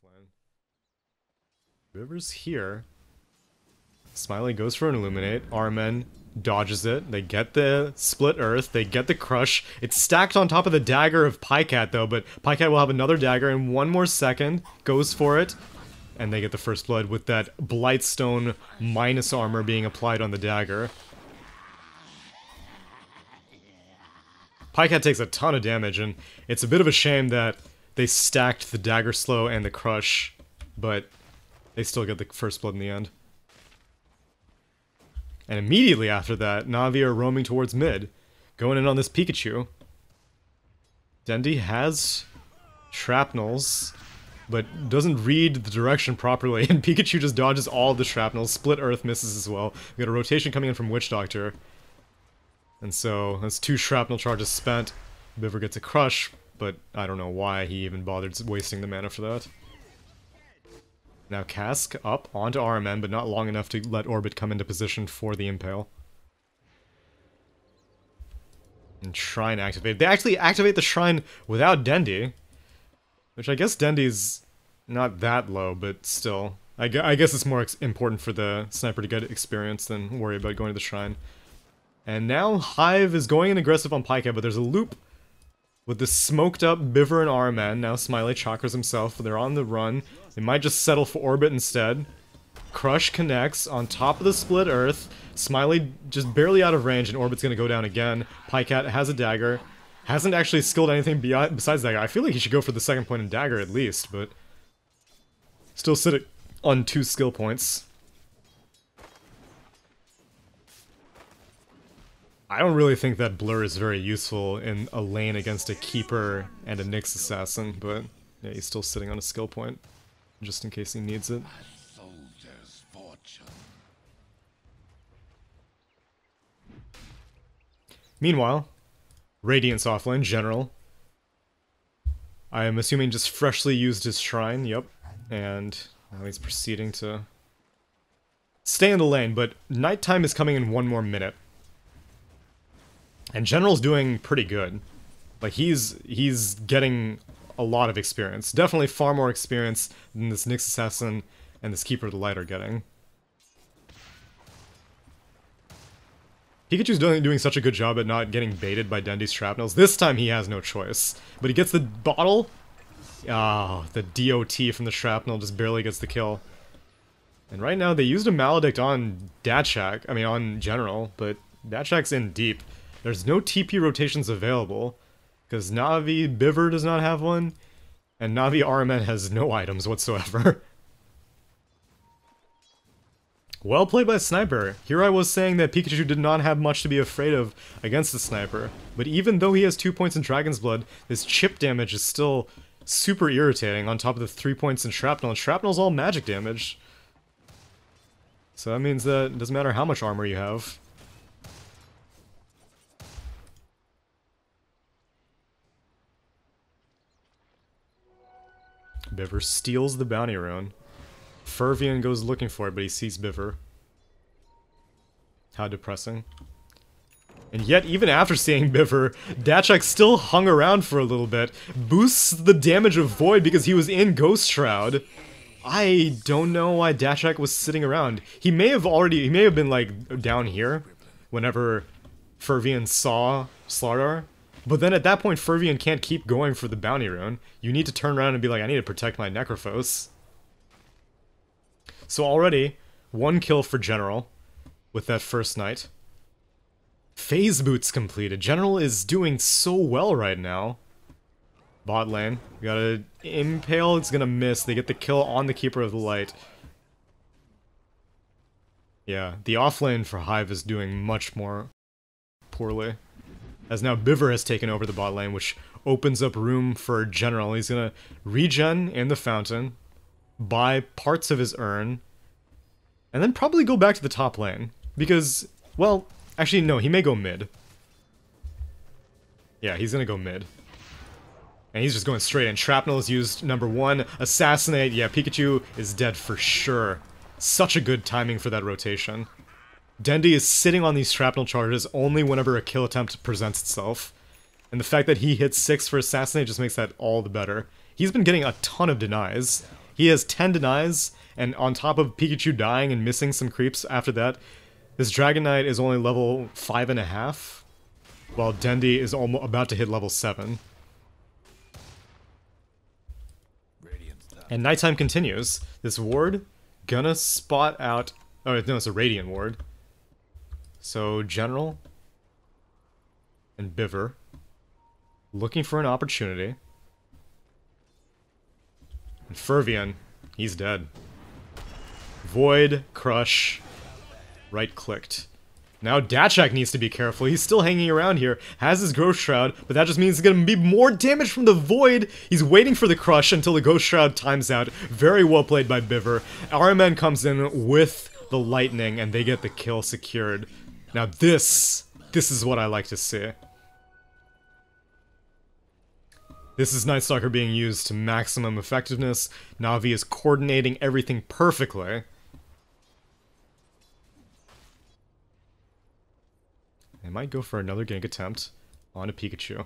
offlane. River's here. Smiley goes for an Illuminate. Armen dodges it. They get the Split Earth. They get the Crush. It's stacked on top of the dagger of Pycat, though, but Pycat will have another dagger in 1 more second. Goes for it. And they get the first blood with that Blightstone minus armor being applied on the dagger. Pycat takes a ton of damage, and it's a bit of a shame that they stacked the Dagger Slow and the Crush, but they still get the first blood in the end. And immediately after that, NaVi are roaming towards mid, going in on this Pikachu. Dendi has shrapnels, but doesn't read the direction properly, and Pikachu just dodges all of the shrapnels. Split Earth misses as well. We got a rotation coming in from Witch Doctor. And so, that's 2 shrapnel charges spent. Biver gets a Crush, but I don't know why he even bothered wasting the mana for that. Now Cask up onto RMN, but not long enough to let Orbit come into position for the Impale. And Shrine activate. They actually activate the Shrine without Dendi, which I guess Dendi's not that low, but still. I guess it's more important for the Sniper to get experience than worry about going to the Shrine. And now Hive is going in aggressive on Pycat, but there's a loop with the smoked up Biver and RMN. Now Smiley chakras himself, they're on the run. They might just settle for Orbit instead. Crush connects on top of the Split Earth. Smiley just barely out of range, and Orbit's gonna go down again. Pycat has a dagger. Hasn't actually skilled anything besides dagger. I feel like he should go for the second point in dagger at least, but still sitting on 2 skill points. I don't really think that Blur is very useful in a lane against a Keeper and a Nyx Assassin, but yeah, he's still sitting on a skill point, just in case he needs it. Meanwhile, Radiant's offlane, General. I am assuming just freshly used his Shrine, yep. And now he's proceeding to stay in the lane, but nighttime is coming in 1 more minute. And General's doing pretty good. Like, he's getting a lot of experience. Definitely far more experience than this Nyx Assassin and this Keeper of the Light are getting. Pikachu's doing such a good job at not getting baited by Dendi's shrapnels. This time he has no choice. But he gets the bottle. Oh, the DOT from the shrapnel just barely gets the kill. And right now they used a Maledict on Datchak, I mean on General, but Datchak's in deep. There's no TP rotations available, because NaVi Biver does not have one, and NaVi RMN has no items whatsoever. Well played by Sniper. Here I was saying that Pikachu did not have much to be afraid of against the Sniper, but even though he has 2 points in Dragon's Blood, his chip damage is still super irritating on top of the 3 points in Shrapnel, and Shrapnel's all magic damage. So that means that it doesn't matter how much armor you have. Biver steals the bounty rune. Fervian goes looking for it, but he sees Biver. How depressing. And yet, even after seeing Biver, Datchak still hung around for a little bit. Boosts the damage of Void because he was in Ghost Shroud. I don't know why Datchak was sitting around. He may have been, like, down here whenever Fervian saw Slardar. But then at that point, Fervian can't keep going for the bounty rune. You need to turn around and be like, I need to protect my Necrophos. So already, 1 kill for General with that first night. Phase boots completed. General is doing so well right now. Bot lane. We got an Impale, it's gonna miss. They get the kill on the Keeper of the Light. Yeah, the offlane for Hive is doing much more poorly. As now Biver has taken over the bot lane, which opens up room for General. He's gonna regen in the fountain, buy parts of his urn, and then probably go back to the top lane. Because, well, actually no, he may go mid. Yeah, he's gonna go mid. And he's just going straight in. Shrapnel is used, number 1. Assassinate, yeah, Pikachu is dead for sure. Such a good timing for that rotation. Dendi is sitting on these shrapnel charges only whenever a kill attempt presents itself. And the fact that he hits 6 for Assassinate just makes that all the better. He's been getting a ton of denies. He has 10 denies, and on top of Pikachu dying and missing some creeps after that, this Dragon Knight is only level 5.5, while Dendi is almost about to hit level 7. And nighttime continues. This ward gonna spot out... Oh, no, it's a Radiant ward. So, General and Biver looking for an opportunity. And Fervian, he's dead. Void, Crush, right-clicked. Now Datchak needs to be careful. He's still hanging around here, has his Ghost Shroud, but that just means it's gonna be more damage from the Void. He's waiting for the Crush until the Ghost Shroud times out. Very well played by Biver. RMN comes in with the Lightning, and they get the kill secured. Now this is what I like to see. This is Night Stalker being used to maximum effectiveness. NaVi is coordinating everything perfectly. They might go for another gank attempt onto Pikachu.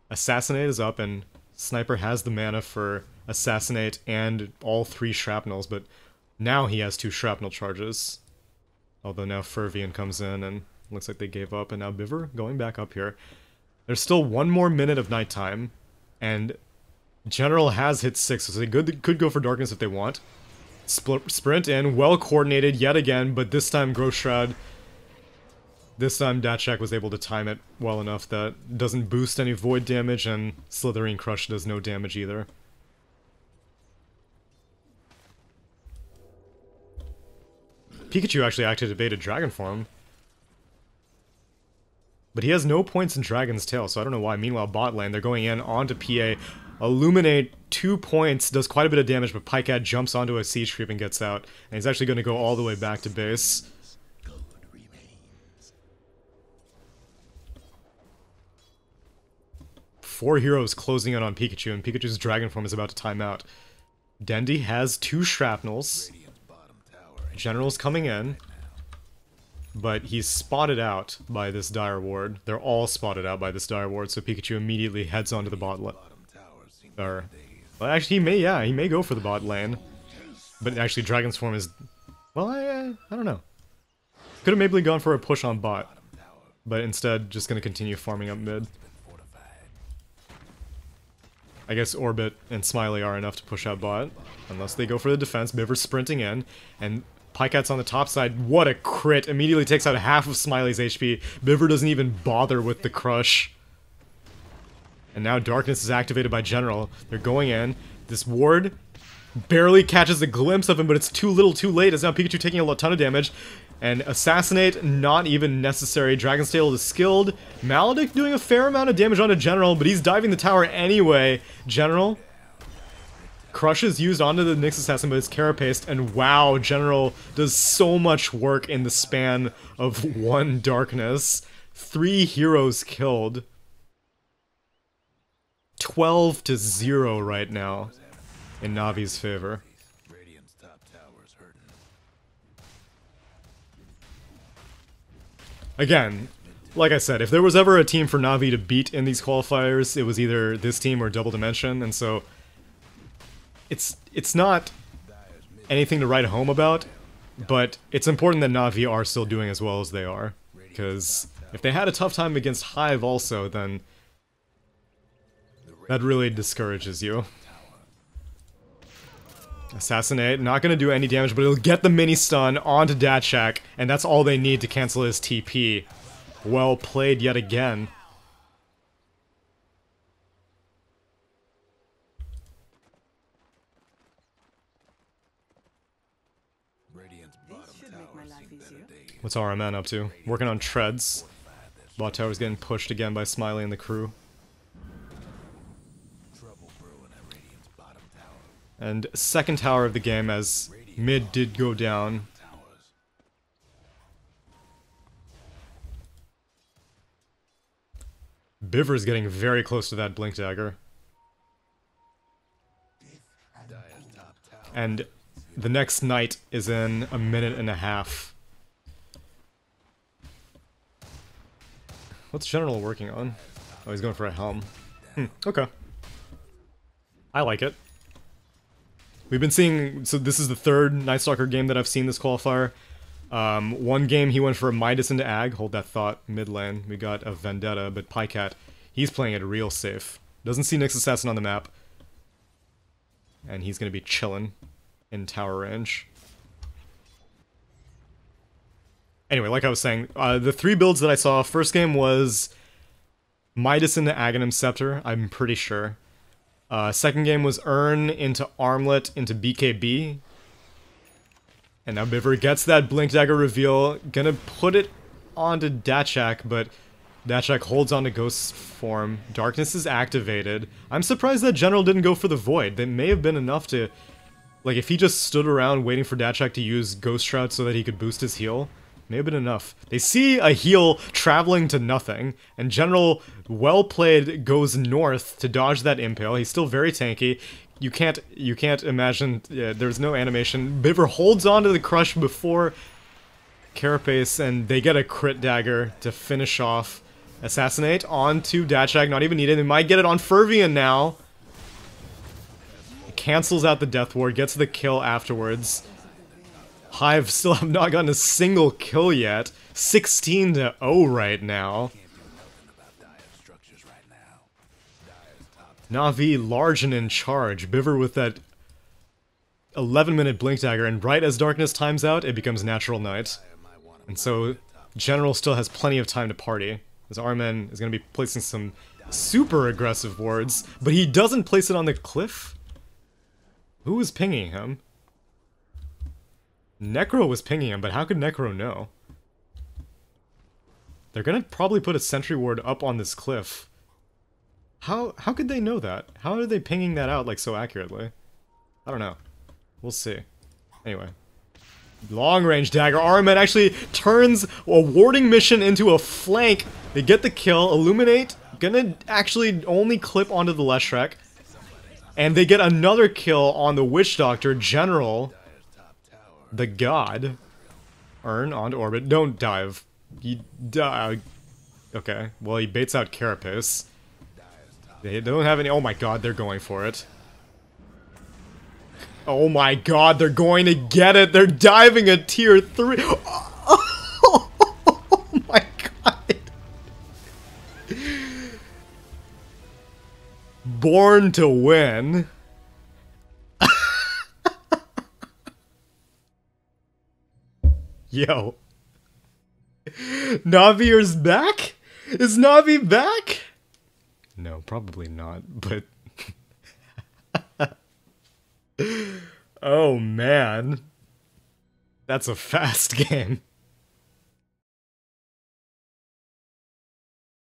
Assassinate is up, and Sniper has the mana for Assassinate and all 3 Shrapnels, but now he has 2 Shrapnel charges. Although now Fervian comes in, and looks like they gave up, and now Biver going back up here. There's still 1 more minute of nighttime, and General has hit 6, so they could go for Darkness if they want. Sprint in, well coordinated yet again, but this time Ghost Shroud... This time Datchak was able to time it well enough that it doesn't boost any Void damage, and Slithering Crush does no damage either. Pikachu actually activated Dragon Form. But he has no points in Dragon's Tail, so I don't know why. Meanwhile, bot lane, they're going in onto PA. Illuminate, 2 points, does quite a bit of damage, but Pikecat jumps onto a Siege Creep and gets out. And he's actually going to go all the way back to base. 4 heroes closing in on Pikachu, and Pikachu's Dragon Form is about to time out. Dendi has 2 Shrapnels. General's coming in. But he's spotted out by this Dire Ward. They're all spotted out by this Dire Ward, so Pikachu immediately heads onto the bot lane. Well, actually, he may go for the bot lane. But actually, Dragon's Form is... Well, I don't know. Could have maybe gone for a push on bot. But instead, just gonna continue farming up mid. I guess Orbit and Smiley are enough to push out bot. Unless they go for the defense. Biver's sprinting in. And Pikeat's on the top side. What a crit. Immediately takes out half of Smiley's HP. Biver doesn't even bother with the Crush. And now Darkness is activated by General. They're going in. This ward barely catches a glimpse of him, but it's too little too late, as now Pikachu taking a ton of damage. And Assassinate, not even necessary. Dragon's Tail is skilled. Maledict doing a fair amount of damage onto General, but he's diving the tower anyway. General. Crush is used onto the Nyx Assassin, but it's Carapaced, and wow, General does so much work in the span of 1 Darkness. 3 heroes killed. 12-0 right now in NaVi's favor. Again, like I said, if there was ever a team for NaVi to beat in these qualifiers, it was either this team or Double Dimension, and so it's not anything to write home about, but it's important that NaVi are still doing as well as they are, because if they had a tough time against HIVE also, then that really discourages you. Assassinate, not gonna do any damage, but it'll get the mini stun onto Datchak, and that's all they need to cancel his TP. Well played yet again. What's RMN up to? Working on treads. Bot tower's getting pushed again by Smiley and the crew. And second tower of the game as mid did go down. Biver's getting very close to that Blink Dagger. And the next night is in a minute and a half. What's General working on? Oh, he's going for a helm. Okay. I like it. We've been seeing, so this is the third Night Stalker game that I've seen this qualifier. One game he went for a Midas into Ag, hold that thought, mid lane. We got a Vendetta, but Pycat, he's playing it real safe. Doesn't see Nyx Assassin on the map. And he's gonna be chillin' in tower range. Anyway, like I was saying, the 3 builds that I saw, first game was Midas into Aghanim Scepter, I'm pretty sure. Second game was Urn into Armlet into BKB. And now Biver gets that Blink Dagger reveal, gonna put it onto Dachak, but Dachak holds on to Ghost form. Darkness is activated. I'm surprised that General didn't go for the Void. That may have been enough to... Like, if he just stood around waiting for Dachak to use Ghost Shroud so that he could boost his heal, may have been enough. They see a heal traveling to nothing, and General, well played, goes north to dodge that Impale. He's still very tanky. You can't imagine, yeah, there's no animation. Biver holds on to the Crush before Carapace, and they get a crit dagger to finish off. Assassinate onto Dachak, not even needed. They might get it on Fervian now. It cancels out the Death Ward, gets the kill afterwards. Hive still have not gotten a single kill yet. 16-0 right now. NaVi large and in charge. Biver with that 11-minute Blink Dagger, and right as Darkness times out, it becomes Natural Night. And so General still has plenty of time to party, as Armen is going to be placing some super aggressive wards, but he doesn't place it on the cliff? Who was pinging him? Necro was pinging him, but how could Necro know? They're gonna probably put a sentry ward up on this cliff. How could they know that? How are they pinging that out, like, so accurately? I don't know. We'll see. Anyway. Long-range dagger. Armen actually turns a warding mission into a flank. They get the kill. Illuminate. Gonna actually only clip onto the Leshrac. And they get another kill on the Witch Doctor. General, the god. Urn onto orbit. Don't dive. You die. Okay. Well, he baits out Carapace. They don't have any... Oh my god, they're going for it. Oh my god, they're going to get it! They're diving a tier 3! Oh my god! Born to win. Yo. NaVi's back? Is NaVi back? No, probably not, but... Oh man. That's a fast game.